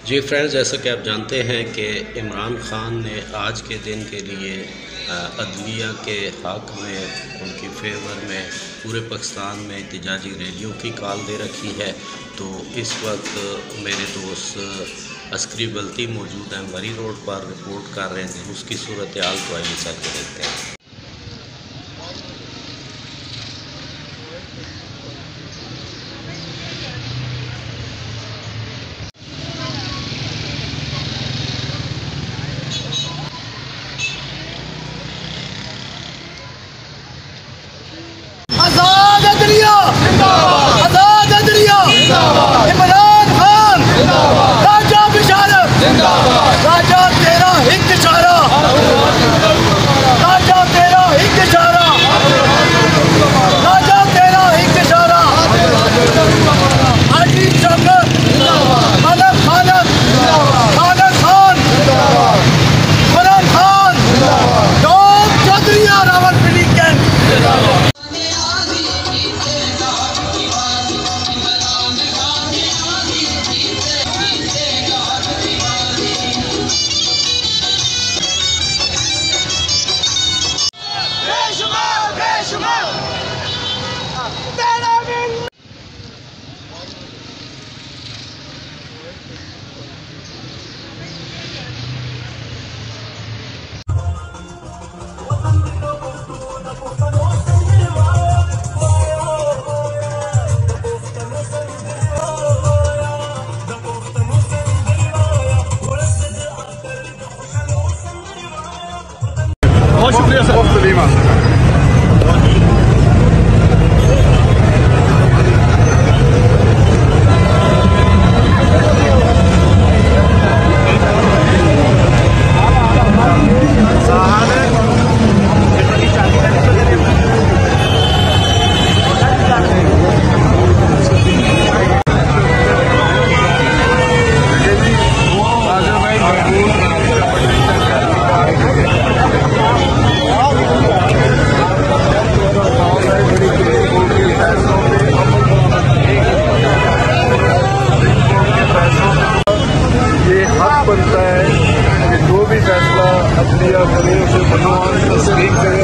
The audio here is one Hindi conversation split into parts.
जी फ्रेंड्स, जैसा कि आप जानते हैं कि इमरान ख़ान ने आज के दिन के लिए अदलिया के हक़ में, उनकी फेवर में पूरे पाकिस्तान में एहतजाजी रैलियों की कॉल दे रखी है। तो इस वक्त मेरे दोस्त अस्करी बल्ती मौजूद हैं, मरी रोड पर रिपोर्ट कर रहे हैं उसकी सूरत हाल। तो आइए साथ देखते हैं। आजाद अदलिया जिंदाबाद, आजाद अदलिया जिंदाबाद, इमरान खान जिंदाबाद, राजा बिशारत जिंदाबाद, राजा तेरा हिंद इशारा, राजा तेरा हिंद इशारा, राजा तेरा हिंद इशारा, आजी शौकत जिंदाबाद, मलक खानत जिंदाबाद, खानत खान जिंदाबाद, इमरान खान जिंदाबाद, डॉक्टर चौधरी रावलपिंडी कैंप जिंदाबाद। बहुत शुक्रिया सर। बनता है कि जो भी फैसला अदलिया करे उसे बनवान तस्दीक करे,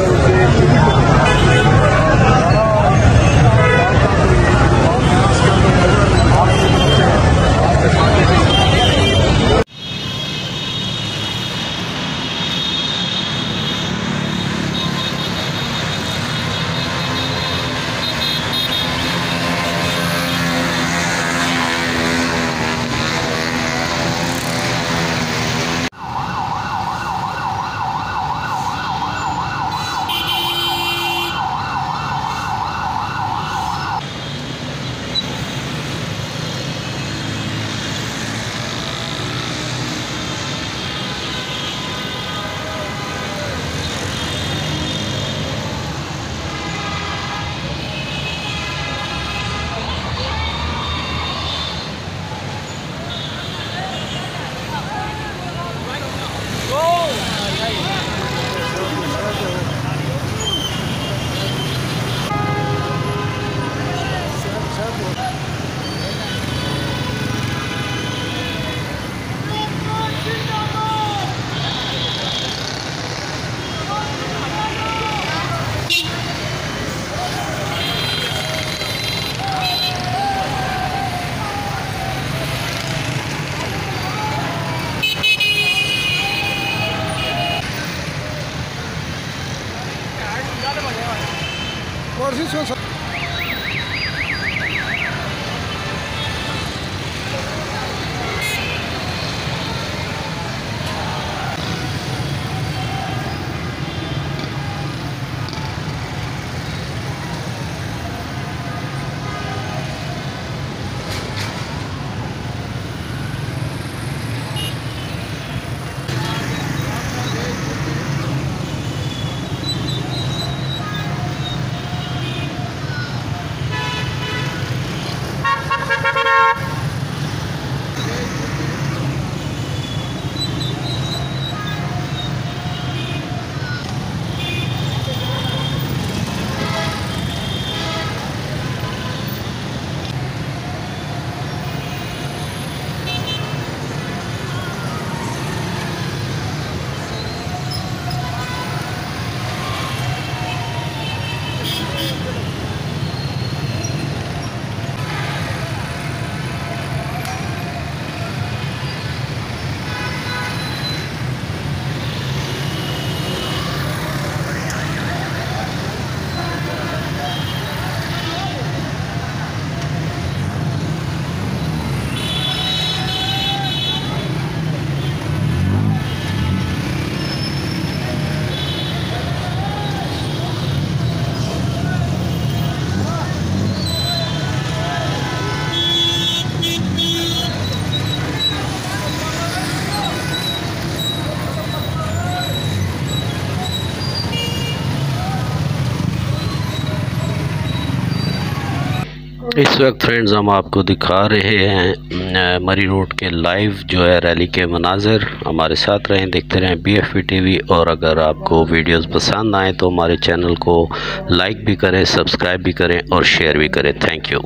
इस वक्त फ्रेंड्स हम आपको दिखा रहे हैं मरी रोड के लाइव जो है रैली के मनाज़र। हमारे साथ रहें, देखते रहें BFP TV। और अगर आपको वीडियोस पसंद आए तो हमारे चैनल को लाइक भी करें, सब्सक्राइब भी करें और शेयर भी करें। Thank you.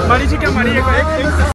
मारी जी क्या मारी है